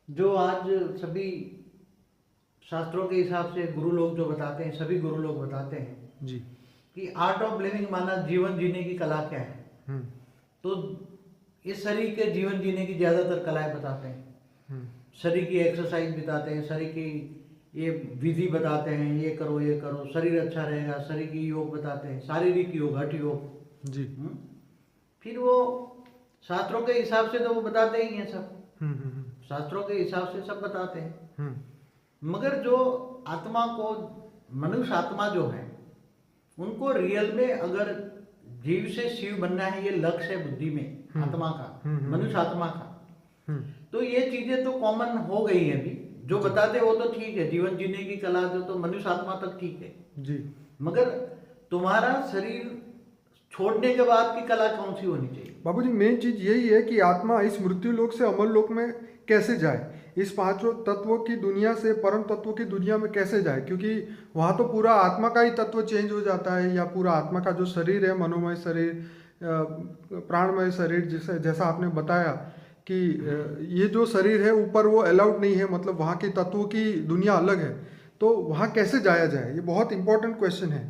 जो आज सभी शास्त्रों के हिसाब से गुरु लोग जो बताते हैं, सभी गुरु लोग बताते हैं जी। कि आर्ट ऑफ लिविंग माना जीवन जीने की कला क्या है। हम्म। तो इस शरीर के जीवन जीने की ज़्यादातर कलाएं बताते हैं। हम्म। शरीर की एक्सरसाइज बताते हैं, शरीर की ये विधि बताते हैं, ये करो ये करो, शरीर अच्छा रहेगा, शरीर की योग बताते हैं, शारीरिक योग, हठ योग। जी। फिर वो शास्त्रों के हिसाब से तो वो बताते ही हैं सब, हम्म। शास्त्रों के हिसाब से सब बताते हैं। हम्म। मगर जो आत्मा को, मनुष्य आत्मा जो है, उनको रियल में अगर जीव से शिव बनना है, ये लक्ष्य है बुद्धि में आत्मा का, मनुष्य आत्मा का, तो ये चीजें तो कॉमन हो गई है अभी। जो बताते वो तो ठीक है, जीवन जीने की कला जो तो मनुष्य आत्मा तक ठीक है जी। मगर तुम्हारा शरीर छोड़ने के बाद की कला कौन सी होनी चाहिए? बाबूजी, मेन चीज यही है कि आत्मा इस मृत्यु लोक से अमर लोक में कैसे जाए, इस पांचों तत्वों की दुनिया से परम तत्वों की दुनिया में कैसे जाए, क्योंकि वहाँ तो पूरा आत्मा का ही तत्व चेंज हो जाता है, या पूरा आत्मा का जो शरीर है, मनोमय शरीर, प्राणमय शरीर, जिसे जैसा आपने बताया कि ये जो शरीर है ऊपर वो अलाउड नहीं है, मतलब वहाँ की तत्वों की दुनिया अलग है, तो वहाँ कैसे जाया जाए, ये बहुत इंपॉर्टेंट क्वेश्चन है।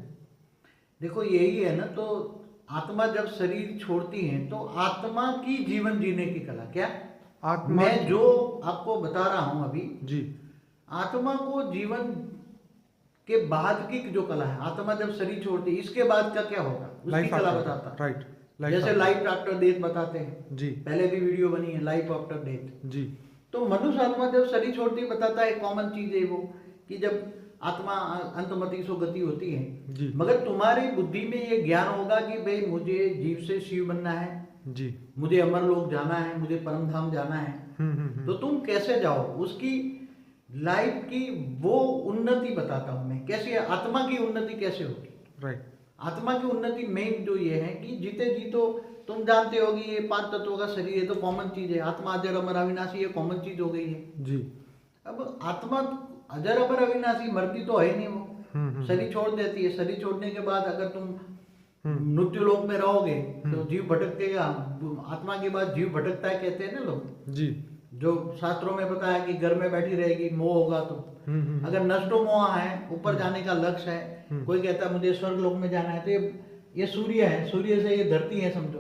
देखो यही है ना, तो आत्मा जब शरीर छोड़ती है तो आत्मा की जीवन जीने की कला क्या, आत्मा मैं जो आपको बता रहा हूं अभी, जी। आत्मा को जीवन के बाद की जो कला है, आत्मा जब शरीर छोड़ती है इसके बाद का क्या होगा उसकी लाइफ कला आफ्टर, बताता है। राइट, जैसे लाइफ आफ्टर डेथ बताते हैं जी। पहले भी वीडियो बनी है लाइफ आफ्टर डेथ। जी। तो मनुष्य आत्मा जब शरीर छोड़ती है बताता है, कॉमन चीज है वो, कि जब आत्मा अंतमति सो गति होती है। जी। मगर तुम्हारी बुद्धि में ये ज्ञान होगा कि भाई मुझे जीव से शिव बनना है जी। मुझे अमर लोक जाना है, मुझे परम धाम जाना है। तो तुम कैसे जाओ, उसकी लाइफ की वो उन्नति बताता हूं मैं, कैसे आत्मा की उन्नति कैसे होगी। राइट। आत्मा की उन्नति मेन जो ये है कि जीते जी तो तुम जानते हो कि ये पांच तत्वों का शरीर है तो कॉमन चीज है, आत्मा अजर अमर अविनाशी, ये कॉमन चीज हो गई है जी। अब आत्मा अजर अमर अविनाशी मरती तो है नहीं वो, शरीर छोड़ देती है। शरीर छोड़ने के बाद अगर तुम मृत्यु लोक में रहोगे तो जीव भटकेगा, आत्मा के बाद जीव भटकता है कहते हैं ना लोग जी। जो शास्त्रों में बताया कि घर में बैठी रहेगी, मोह होगा तो अगर नष्टो मोह है, ऊपर जाने का लक्ष्य है, कोई कहता है मुझे स्वर्ग लोक में जाना है, तो ये सूर्य है, सूर्य से ये धरती है समझो,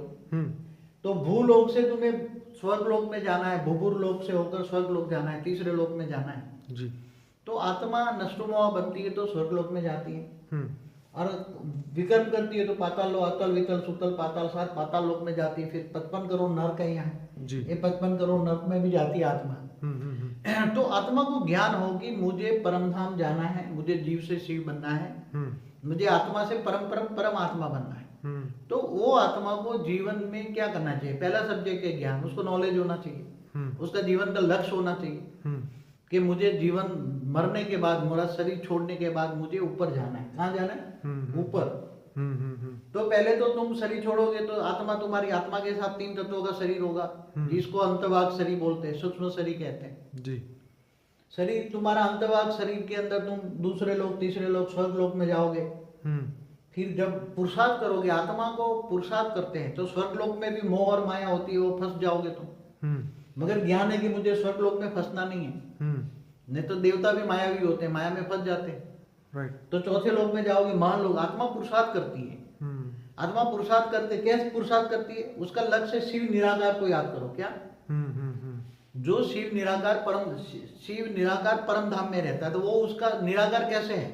तो भूलोक से तुम्हें स्वर्ग लोक में जाना है, भूपुर लोक से होकर स्वर्ग लोक जाना है, तीसरे लोक में जाना है जी। तो आत्मा नष्टो मोह बनती है तो स्वर्ग लोक में जाती है और विकर्म करती है तो पाताल लोक, अतल वितल सुतल पाताल सात पाताल लोक में जाती है। फिर 55 करोड़ नरक है यहाँ जी। ये 55 करोड़ नरक में भी जाती है आत्मा। तो आत्मा को ज्ञान हो कि मुझे परम धाम जाना है, मुझे जीव से शिव बनना है, मुझे आत्मा से परम परम परम आत्मा बनना है। तो वो आत्मा को जीवन में क्या करना चाहिए, पहला सब्जेक्ट है ज्ञान, उसको नॉलेज होना चाहिए, उसका जीवन का लक्ष्य होना चाहिए कि मुझे जीवन मरने के बाद, मेरा शरीर छोड़ने के बाद मुझे ऊपर जाना है। कहाँ जाना है? ऊपर। तो पहले तो तुम शरीर छोड़ोगे तो आत्मा तुम्हारी, आत्मा के साथ तीन तत्वों का शरीर होगा जिसको अंतवाग शरीर बोलते हैं, सूक्ष्म शरीर कहते हैं जी। शरीर तुम्हारा अंतवाग शरीर के अंदर तुम दूसरे लोग, तीसरे लोग, स्वर्ग लोक में जाओगे। फिर जब पुरुषार्थ करोगे, आत्मा को पुरुषार्थ करते हैं तो स्वर्ग लोक में भी मोह और माया होती है, वो फंस जाओगे तुम। मगर ज्ञान है कि मुझे स्वर्ग लोक में फंसना नहीं है, नहीं तो देवता भी मायावी होते हैं, माया में फंस जाते हैं। तो चौथे लोक में जाओगे, मान लो आत्मा पुरुषार्थ करती है। आत्मा पुरुषार्थ करते, कैसे पुरुषार्थ करती है? उसका लक्ष्य शिव निराकार को याद करो। क्या? जो शिव निराकार परम धाम में रहता है, तो वो उसका निराकार कैसे है?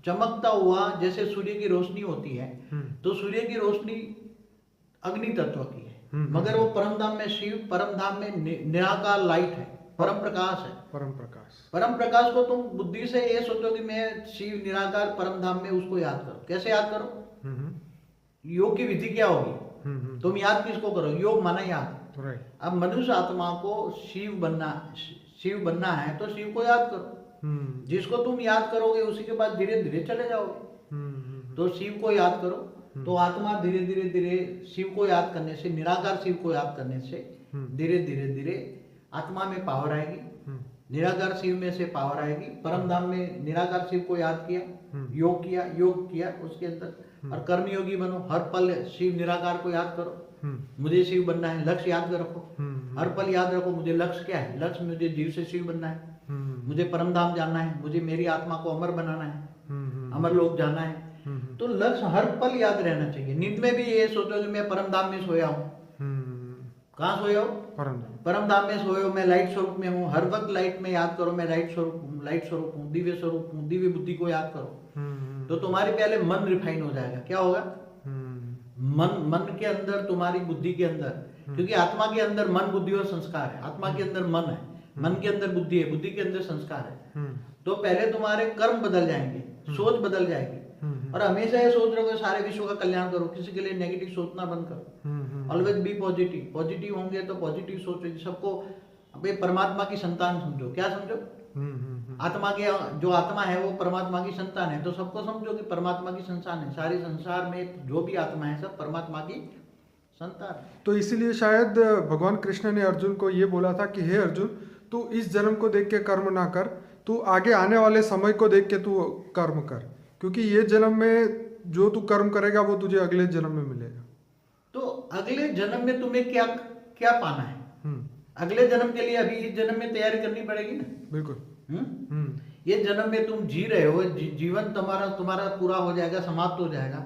चमकता हुआ जैसे सूर्य की रोशनी होती है, तो सूर्य की रोशनी अग्नि तत्व की है, मगर वो परम धाम में शिव, परम धाम में निराकार लाइट है, परम प्रकाश है। परम प्रकाश को तुम बुद्धि से ये सोचो कि मैं शिव निराकार परम धाम में, उसको याद करो। कैसे याद करो? योग की विधि क्या होगी? तुम याद किसको करो? योग माना याद। अब मनुष्य आत्मा को शिव बनना है तो शिव को याद करो। जिसको तुम याद करोगे उसी के बाद धीरे धीरे चले जाओगे। तो शिव को याद करो, तो आत्मा धीरे धीरे धीरे शिव को याद करने से, निराकार शिव को याद करने से धीरे धीरे धीरे आत्मा में पावर आएगी, निराकार शिव में से पावर आएगी। परम धाम में निराकार शिव को याद किया, योग किया उसके अंदर, और कर्मयोगी बनो। हर पल शिव निराकार को याद करो, मुझे शिव बनना है, लक्ष्य याद रखो। हर पल याद रखो मुझे लक्ष्य क्या है, लक्ष्य मुझे जीव से शिव बनना है, मुझे परम धाम जाना है, मुझे मेरी आत्मा को अमर बनाना है, अमर लोक जाना है। तो लक्ष्य हर पल याद रहना चाहिए। नींद में भी ये सोचो कि मैं परम धाम में सोया हूँ। कहाँ सोया हो? परम धाम में सोए हो, मैं लाइट स्वरूप में हूँ। हर वक्त लाइट में याद करो मैं लाइट स्वरूप हूँ, लाइट स्वरूप हूँ, दिव्य स्वरूप हूँ, दिव्य बुद्धि को याद करो। तो तुम्हारे पहले मन रिफाइन हो जाएगा। क्या होगा? मन के अंदर, तुम्हारी बुद्धि के अंदर, क्योंकि आत्मा के अंदर मन, बुद्धि और संस्कार है। आत्मा के अंदर मन है, मन के अंदर बुद्धि है, बुद्धि के अंदर संस्कार है। तो पहले तुम्हारे कर्म बदल जाएंगे, सोच बदल जाएगी। और हमेशा ये सोच रहे हो सारे विश्व का कल्याण करो, किसी के लिए नेगेटिव सोचना बंद करो। Always be positive. पॉजिटिव होंगे तो पॉजिटिव सोचो। सबको अबे परमात्मा की संतान समझो। क्या समझो? आत्मा के, जो आत्मा है वो परमात्मा की संतान है। तो सबको समझो कि परमात्मा की संतान है। सारे संसार में जो भी आत्मा है सब परमात्मा की संतान है। तो इसीलिए शायद भगवान कृष्ण ने अर्जुन को ये बोला था कि हे अर्जुन, तू इस जन्म को देख के कर्म ना कर, तू आगे आने वाले समय को देख के तू कर्म कर, क्योंकि ये जन्म में जो तू कर्म करेगा वो तुझे अगले जन्म में मिलेगा। तो अगले जन्म में तुम्हें क्या क्या पाना है? अगले जन्म के लिए अभी इस जन्म में तैयारी करनी पड़ेगी ना। बिल्कुल। ये जन्म में तुम जी रहे हो, जीवन तुम्हारा पूरा हो जाएगा, समाप्त हो जाएगा।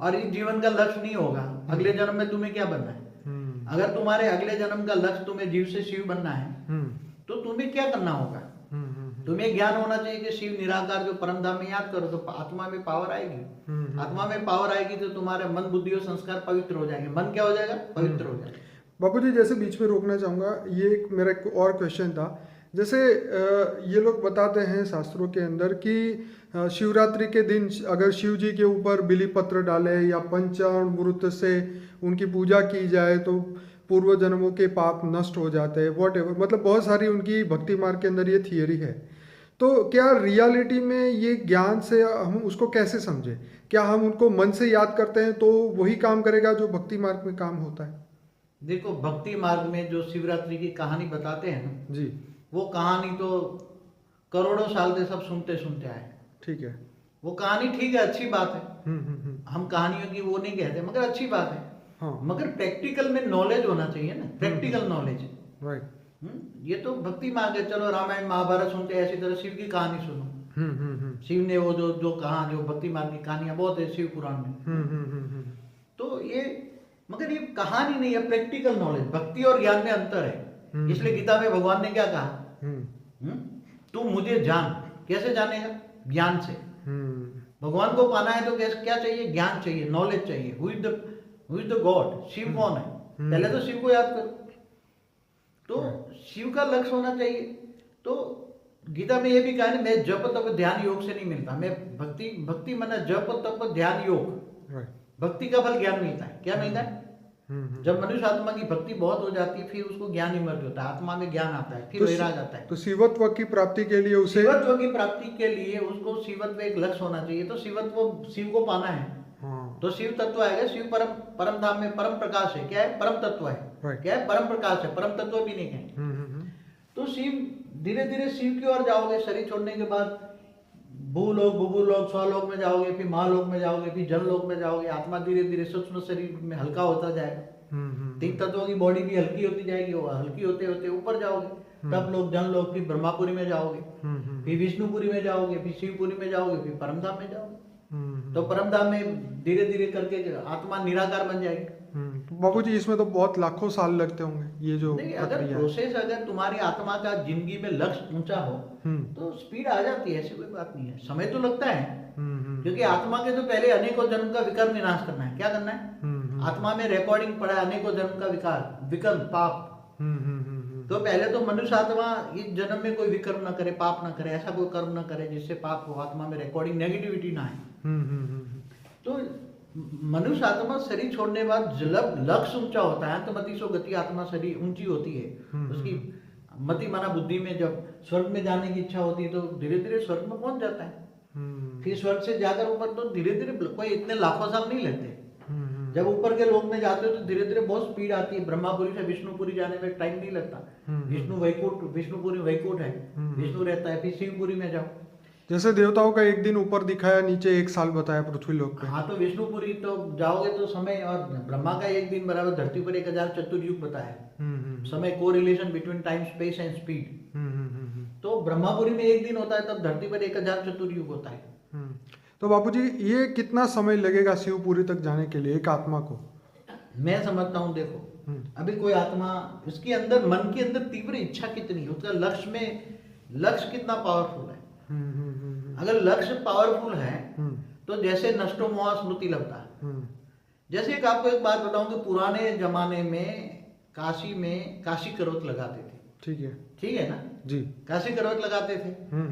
और इस जीवन का लक्ष्य नहीं होगा। अगले जन्म में तुम्हें क्या बनना है? अगर तुम्हारे अगले जन्म का लक्ष्य तुम्हें जीव से शिव बनना है तो तुम्हें क्या करना होगा? तुम्हें ज्ञान होना चाहिए कि शिव निराकार जो परम धाम में याद करो तो आत्मा में पावर आएगी। आत्मा में पावर आएगी तो तुम्हारे मन, बुद्धि और संस्कार पवित्र हो जाएंगे। मन क्या हो जाएगा? पवित्र हो जाएगा। बाबू जी, जैसे बीच में रोकना चाहूँगा, ये एक मेरा एक और क्वेश्चन था। जैसे ये लोग बताते हैं शास्त्रों के अंदर कि शिवरात्रि के दिन अगर शिव जी के ऊपर बिली पत्र डाले या पंचामृत से उनकी पूजा की जाए तो पूर्व जन्मों के पाप नष्ट हो जाते हैं, वॉट एवर, मतलब बहुत सारी उनकी भक्ति मार्ग के अंदर ये थियरी है। तो क्या रियलिटी में ये ज्ञान से हम उसको कैसे समझे? क्या हम उनको मन से याद करते हैं तो वही काम करेगा जो भक्ति मार्ग में काम होता है? देखो, भक्ति मार्ग में जो शिवरात्रि की कहानी बताते हैं ना जी, वो कहानी तो करोड़ों साल से सब सुनते सुनते आए। ठीक है, वो कहानी ठीक है, अच्छी बात है। हम कहानियों की वो नहीं कहते, मगर अच्छी बात है। हाँ। मगर प्रैक्टिकल में नॉलेज होना चाहिए ना, प्रैक्टिकल नॉलेज। राइट। ये तो भक्ति मार्ग है। चलो रामायण महाभारत सुनते हैं, ऐसी तरह शिव की कहानी सुनो। शिव ने वो जो कहा, जो भक्ति मार्ग की कहानियां बहुत है शिव पुराण में। तो ये, मगर ये कहानी नहीं है, प्रैक्टिकल नॉलेज। भक्ति और ज्ञान में अंतर है। इसलिए गीता में भगवान ने क्या कहा? तू मुझे जान। कैसे जानेगा? ज्ञान से। भगवान को पाना है तो क्या चाहिए? ज्ञान चाहिए, नॉलेज चाहिए। Who is the god? Shiva कौन है? पहले तो शिव को याद करो। तो शिव का लक्ष्य होना चाहिए। तो गीता में ये भी कहा है, मैं जप तप ध्यान योग से नहीं मिलता। मैं भक्ति माना जप तप ध्यान योग। भक्ति का फल ज्ञान मिलता है। क्या मिलता है? जब मनुष्य आत्मा की भक्ति बहुत हो जाती है फिर उसको ज्ञान इमर्ज होता है, आत्मा में ज्ञान आता है, फिर वैराग आता है। तो शिवत्व की प्राप्ति के लिए उसे, शिवत्व की प्राप्ति के लिए उसको शिवत्व एक लक्ष्य होना चाहिए। तो शिवत्व, शिव को पाना है। हाँ। तो शिव तत्व आएगा। शिव परम धाम में परम प्रकाश है। क्या है? परम तत्व है। क्या है? परम प्रकाश है। परम तत्व भी नहीं है। तो शिव, धीरे धीरे शिव की ओर जाओगे। शरीर छोड़ने के बाद भूलोक, भूभुलोक, स्वलोक में जाओगे, फिर महालोक में जाओगे, फिर जनलोक में जाओगे। आत्मा धीरे धीरे सूक्ष्म शरीर में हल्का होता जाएगा। तीन तत्वों की बॉडी भी हल्की होती जाएगी। वो हल्की होते होते ऊपर जाओगे, तब लोग जनलोक, फिर ब्रह्मापुरी में जाओगे, फिर विष्णुपुरी में जाओगे, फिर शिवपुरी में जाओगे, फिर परमधाम में जाओगे। तो परमधाम में धीरे धीरे करके आत्मा निराकार बन जाएगी। बाबूजी, इसमें तो बहुत लाखों साल लगते होंगे ये जो अगर प्रोसेस, अगर तुम्हारी आत्मा का जिंदगी में लक्ष्य ऊंचा हो तो स्पीड आ जाती है। ऐसी कोई बात नहीं है। समय तो लगता है, क्योंकि आत्मा के तो पहले अनेकों जन्म का विकर्म विनाश करना है। क्या करना है? आत्मा में रिकॉर्डिंग पड़ा है अनेकों जन्म का विकर्म, पाप। तो पहले तो मनुष्य आत्मा इस जन्म में कोई विकर्म ना करे, पाप ना करे, ऐसा कोई कर्म ना करे जिससे पाप हो, आत्मा में रिकॉर्डिंग नेगेटिविटी ना आए। तो मनुष्य आत्मा शरीर छोड़ने बाद जब लक्ष्य ऊंचा होता है तो मति सो गति, आत्मा शरीर ऊंची होती है। उसकी मति माना बुद्धि में जब स्वर्ग में जाने की इच्छा होती है तो धीरे धीरे स्वर्ग में पहुंच जाता है। फिर स्वर्ग से जाकर ऊपर तो धीरे धीरे, कोई इतने लाखों साल नहीं लेते। जब ऊपर के लोक में जाते हो तो धीरे धीरे बहुत स्पीड आती है। ब्रह्मापुरी से विष्णुपुरी जाने में टाइम नहीं लगता। विष्णुपुरी वैकुंठ है, विष्णु रहता है। फिर शिवपुरी में जाओ, जैसे देवताओं का एक दिन ऊपर दिखाया, नीचे एक साल बताया पृथ्वी लोक पे। हाँ, तो विष्णुपुरी तो जाओगे तो समय, और ब्रह्मा का एक दिन बराबर धरती पर 1000 चतुर्युग बताया। समय को relation between time space and speed. तो ब्रह्मापुरी में एक दिन होता है, तब धरती पर 1000 चतुर्युग होता है। तो बापूजी ये कितना समय लगेगा शिवपुरी तक जाने के लिए एक आत्मा को? मैं समझता हूँ, देखो अभी कोई आत्मा, इसके अंदर मन के अंदर तीव्र इच्छा कितनी है, उसका लक्ष्य कितना पावरफुल है। अगर लक्ष्य पावरफुल है तो जैसे नष्टो मोह स्मृति लगता है। जैसे आपको एक बात बताऊं कि पुराने जमाने में काशी करोत लगाते थे। ठीक है ना जी। काशी करोत लगाते थे।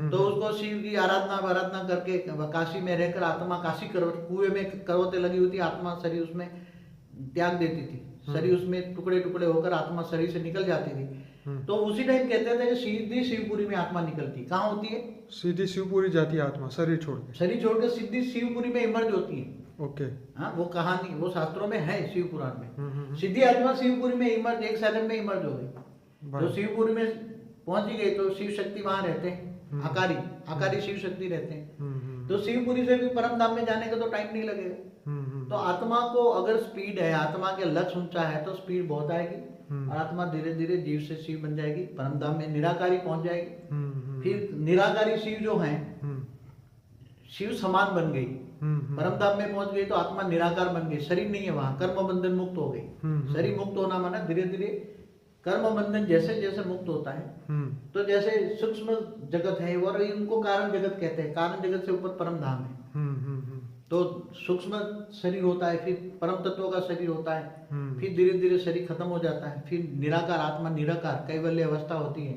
तो उसको शिव की आराधना करके काशी में रहकर आत्मा काशी करोत, कुएं में करोतें लगी हुई थी, आत्मा शरीर उसमें त्याग देती थी, शरीर उसमें टुकड़े टुकड़े होकर आत्मा शरीर से निकल जाती थी। तो उसी टाइम कहते थे कि सीधी शिवपुरी में आत्मा निकलती। कहाँ होती है? सीधी शिवपुरी जाती है आत्मा, शरीर छोड़कर सीधी शिवपुरी में इमर्ज होती है। ओके। हाँ, वो कहानी वो शास्त्रों में है, शिव पुराण में। सीधी आत्मा शिवपुरी में इमर्ज, 1 सेकंड में इमर्ज हो गई। तो शिवपुरी में पहुंच गई तो शिव शक्ति वहां रहते हैं, आकारी शिव शक्ति रहते हैं। तो शिवपुरी से भी परम धाम में जाने का तो टाइम नहीं लगेगा। तो आत्मा को अगर स्पीड है, आत्मा के लक्ष्य ऊंचा है तो स्पीड बहुत आएगी, और आत्मा धीरे धीरे जीव से शिव बन जाएगी, परम धाम में निराकारी पहुंच जाएगी। फिर निराकारी शिव जो है, शिव समान बन गई, परम धाम में पहुंच गई तो आत्मा निराकार बन गई, शरीर नहीं है वहां, कर्म बंधन मुक्त हो गई। शरीर मुक्त होना माना धीरे धीरे कर्म बंधन जैसे जैसे मुक्त होता है। तो जैसे सूक्ष्म जगत है और इनको कारण जगत कहते हैं, कारण जगत से ऊपर परम धाम है। तो सूक्ष्म शरीर होता है, फिर परम तत्व का शरीर होता है, फिर धीरे धीरे शरीर खत्म हो जाता है, फिर निराकार आत्मा निराकार कैवल्य अवस्था होती है,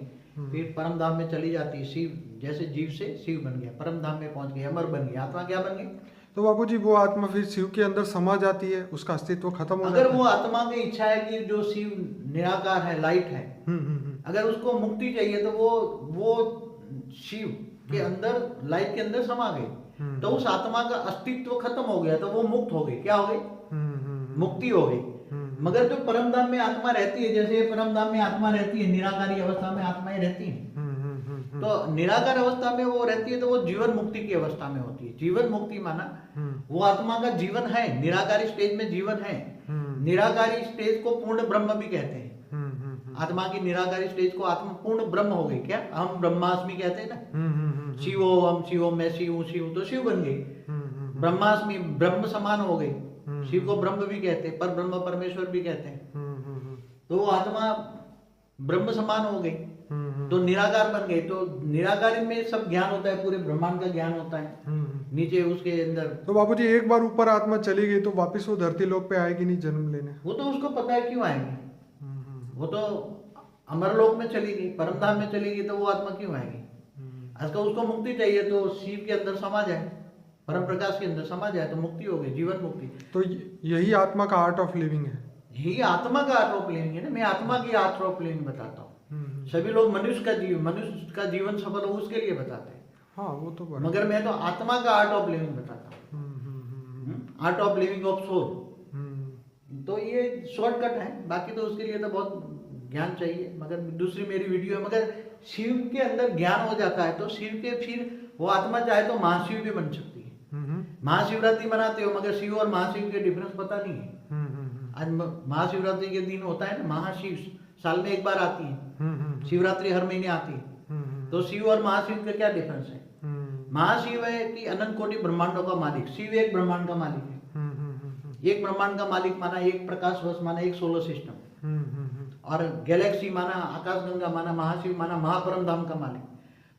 फिर परम धाम में चली जाती है। शिव जैसे जीव से शिव बन गया, परम धाम में पहुंच गया, अमर बन गया, आत्मा क्या बन गई? तो बाबूजी वो आत्मा फिर शिव के अंदर समा जाती है, उसका अस्तित्व खत्म हो जाता है। अगर वो आत्मा की इच्छा है कि जो शिव निराकार है, लाइट है, अगर उसको मुक्ति चाहिए तो वो शिव के अंदर, लाइट के अंदर समा गई, तो उस आत्मा का अस्तित्व खत्म हो गया, तो वो मुक्त हो गई। क्या हो गई? मुक्ति हो गई। मगर जो परम धाम में आत्मा रहती है, जैसे परम धाम में आत्मा रहती है, निराकारी अवस्था में आत्माएं रहती हैं, तो निराकार अवस्था में वो रहती है तो वो जीवन मुक्ति की अवस्था में होती है। जीवन मुक्ति माना वो आत्मा का जीवन है, निराकारी स्टेज में जीवन है। निराकारी स्टेज को पूर्ण ब्रह्म भी कहते हैं। आत्मा की निराकारी स्टेज को आत्मा पूर्ण ब्रह्म हो गई। क्या हम ब्रह्मास्मि कहते हैं ना, शिवो हम शिवो, मैं शिव हूँ, शिव तो शिव बन गई, ब्रह्मास्मि ब्रह्म समान हो गई। शिव को ब्रह्म भी कहते हैं, पर ब्रह्म परमेश्वर भी कहते हैं। तो वो आत्मा ब्रह्म समान हो गई, तो निराकार बन गई। तो निराकारी में सब ज्ञान होता है, पूरे ब्रह्मांड का ज्ञान होता है नीचे उसके अंदर। तो बाबूजी एक बार ऊपर आत्मा चली गई तो वापस वो धरती लोक पे आएगी नहीं जन्म लेने? वो तो उसको पता है क्यों आएगी, वो तो अमरलोक में चली गई, परमधाम में चली गई, तो वो आत्मा क्यों आएगी? आजकल उसको मुक्ति चाहिए तो शिव के अंदर समा जाए, परम प्रकाश के अंदर समा जाए तो मुक्ति हो गई, जीवन मुक्ति। तो यही आत्मा का आर्ट ऑफ लिविंग है, यही आत्मा का आर्ट ऑफ लिविंग है ना। मैं आत्मा की आर्ट ऑफ लिविंग बताता हूँ। सभी लोग मनुष्य का जीवन सफल हो उसके लिए बताते हैं। हाँ वो तो मगर मैं तो आत्मा का आर्ट ऑफ लिविंग बताता हूँ, art of living of soul. तो ये शॉर्टकट है, बाकी तो उसके लिए तो बहुत ज्ञान चाहिए। मगर दूसरी मेरी वीडियो है, मगर शिव के अंदर ज्ञान हो जाता है तो शिव के फिर वो आत्मा चाहे तो महाशिव भी बन सकती है। महाशिवरात्रि मनाते हो, मगर शिव और महाशिव के डिफरेंस पता नहीं है। आज महाशिवरात्रि के दिन होता है ना, महाशिव साल में एक बार आती है, शिवरात्रि हर महीने आती है। तो शिव और महाशिव का क्या डिफरेंस है? महाशिव है कि अनंत कोटि ब्रह्मांडों का मालिक, शिव एक ब्रह्मांड का मालिक है। एक ब्रह्मांड का मालिक माना, एक प्रकाश वर्ष माना, एक सोलर सिस्टम, और गैलेक्सी माना, आकाश गंगा माना, महाशिव माना महापरम धाम का मालिक।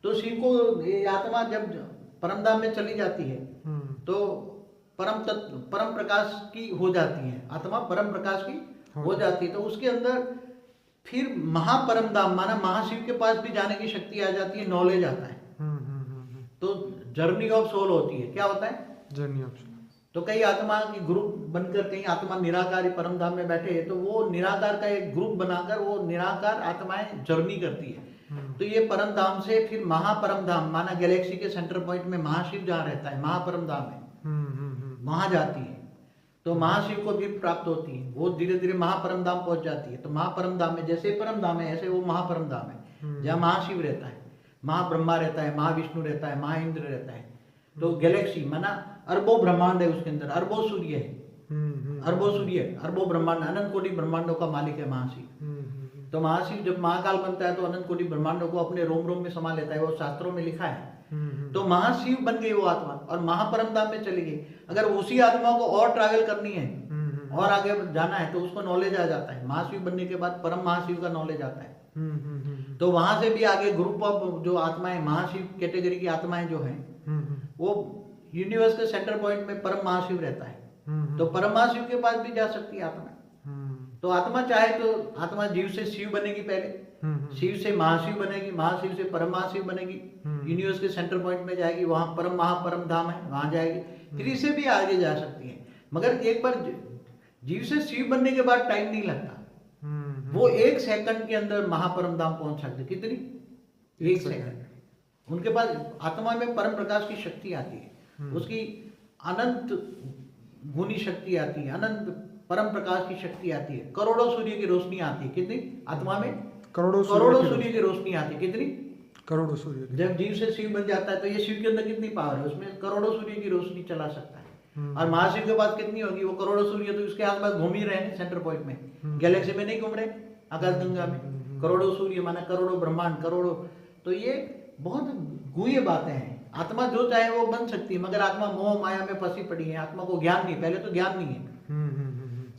तो शिव को ये आत्मा जब परम धाम में चली जाती है तो परम प्रकाश की हो जाती है, आत्मा परम प्रकाश की हो जाती है। तो उसके अंदर फिर महापरम धाम माना महाशिव के पास भी जाने की शक्ति आ जाती है, नॉलेज आता है। तो जर्नी ऑफ सोल होती है। क्या होता है? Journey of soul. तो कई आत्मा की ग्रुप बनकर, कई आत्मा निराकारी परम धाम में बैठे हैं, तो वो निराकार का एक ग्रुप बनाकर वो निराकार आत्माएं जर्नी करती है। तो ये परम धाम से फिर महापरम धाम माना गैलेक्सी के सेंटर पॉइंट में महाशिव जहाँ रहता है, महापरम धाम है, वहां जाती है। तो महाशिव को भी प्राप्त होती है, वो धीरे धीरे महापरम धाम पहुंच जाती है। तो महापरम धाम में जैसे परम धाम है ऐसे वो महापरम धाम है जहाँ महाशिव रहता है। महाब्रह्मा रहता है, महाविष्णु रहता है, महाइंद्र रहता है। तो गैलेक्सी माना अरबों ब्रह्मांड है, उसके अंदर अरबों सूर्य है, अरबों सूर्य, अरबों ब्रह्मांड, अनंत कोटि ब्रह्मांडों का मालिक है महाशिव। तो महाशिव जब महाकाल बनता है तो अनंत कोटि ब्रह्मांडों को अपने रोम रोम में समा लेता है, वो शास्त्रों में लिखा है। तो महाशिव बन गई वो आत्मा और महापरम धाम में चली गई। अगर उसी आत्मा को और ट्रैवल करनी है और आगे जाना है तो उसको नॉलेज आ जाता है। महाशिव बनने के बाद परम महाशिव का नॉलेज आता है। तो वहां से भी आगे ग्रुप ऑफ जो आत्माएं, महाशिव कैटेगरी की आत्माएं जो हैं, वो यूनिवर्स के सेंटर पॉइंट में परम महाशिव रहता है। तो परम महाशिव के पास भी जा सकती है आत्मा। तो आत्मा चाहे तो आत्मा जीव से शिव बनेगी, पहले शिव से महाशिव बनेगी, महाशिव से परम महाशिव बनेगी, यूनिवर्स के सेंटर पॉइंट में जाएगी, वहां परम महापरम धाम है, वहां जाएगी, फिर इससे भी आगे जा सकती है। मगर एक बार जीव से शिव बनने के बाद टाइम नहीं लगता, वो 1 सेकंड के अंदर महापरम धाम पहुंच सकते। कितनी? 1 सेकंड। उनके पास आत्मा में परम प्रकाश की शक्ति आती है, उसकी अनंत गुणी शक्ति आती है, अनंत परम प्रकाश की शक्ति आती है, करोड़ों सूर्य की रोशनी आती है। कितनी? आत्मा में करोड़ों सूर्य की रोशनी आती है। कितनी? करोड़ों सूर्य। जब जीव से शिव बन जाता है तो ये शिव के अंदर कितनी पावर है, उसमें करोड़ों सूर्य की रोशनी चला सकता है। और महाशिव के पास कितनी होगी? वो करोड़ों सूर्य तो उसके आसपास घूम ही रहे हैं सेंटर पॉइंट में, गैलेक्सी में नहीं घूम रहे, आकाशगंगा में। करोड़ों सूर्य माना करोड़ों ब्रह्मांड, करोड़ों। तो ये बहुत गुह्य बातें हैं। आत्मा जो चाहे वो बन सकती है, मगर आत्मा मोह माया में फंसी पड़ी है। आत्मा को ज्ञान नहीं, पहले तो ज्ञान नहीं है।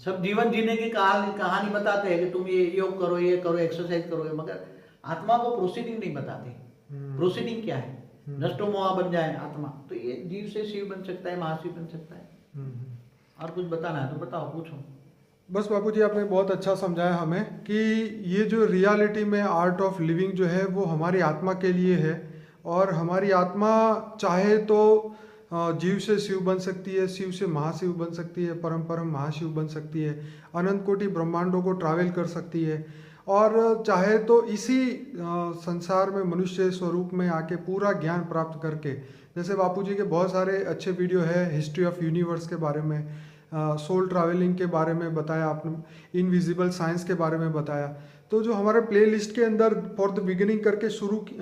सब जीवन जीने की कहानी बताते हैं कि तुम ये योग करो, ये करो, एक्सरसाइज करो, मगर आत्मा को प्रोसीडिंग नहीं बताते। प्रोसीडिंग क्या है? नष्टो मोहा बन जाए आत्मा। तो ये जीव से शिव बन सकता है, महाशिव बन सकता है। और कुछ बताना है तो बताओ, पूछो। बस बापूजी, आपने बहुत अच्छा समझाया हमें कि ये जो रियलिटी में आर्ट ऑफ लिविंग जो है वो हमारी आत्मा के लिए है, और हमारी आत्मा चाहे तो जीव से शिव बन सकती है, शिव से महाशिव बन सकती है, परम परम महाशिव बन सकती है, अनंत कोटि ब्रह्मांडों को ट्रैवल कर सकती है, और चाहे तो इसी संसार में मनुष्य स्वरूप में आके पूरा ज्ञान प्राप्त करके, जैसे बापूजी के बहुत सारे अच्छे वीडियो है हिस्ट्री ऑफ यूनिवर्स के बारे में, सोल ट्रैवलिंग के बारे में बताया आपने, इनविजिबल साइंस के बारे में बताया। तो जो हमारे प्लेलिस्ट के अंदर फॉर द बिगिनिंग करके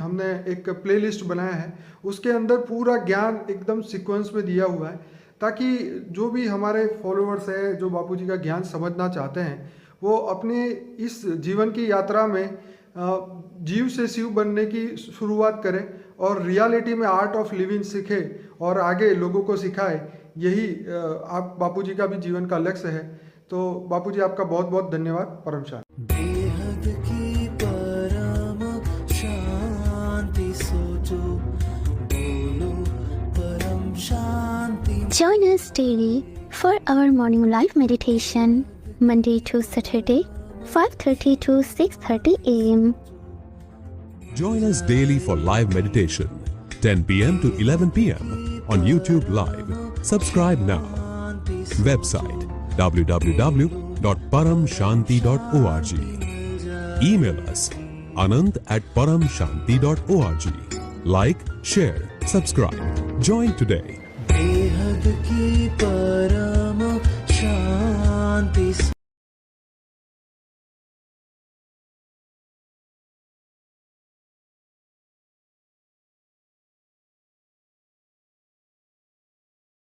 हमने एक प्लेलिस्ट बनाया है, उसके अंदर पूरा ज्ञान एकदम सीक्वेंस में दिया हुआ है, ताकि जो भी हमारे फॉलोअर्स हैं जो बापूजी का ज्ञान समझना चाहते हैं वो अपने इस जीवन की यात्रा में जीव से शिव बनने की शुरुआत करें और रियलिटी में आर्ट ऑफ लिविंग सीखे और आगे लोगों को सिखाए। यही आप बापूजी का भी जीवन का लक्ष्य है। तो बापूजी, आपका बहुत बहुत धन्यवाद। परम शांति। बेहद की परम शांति सोचो, बोलो परम शांति। Join us daily for our morning live meditation, Monday to Saturday, 5:30 to 6:30 a.m. Join us daily for live meditation, 10 p.m. to 11 p.m. on YouTube Live. Subscribe now. Website www.paramshanti.org. Email us anant@paramshanti.org. Like, share, subscribe. Join today. बेहद की परम शांति।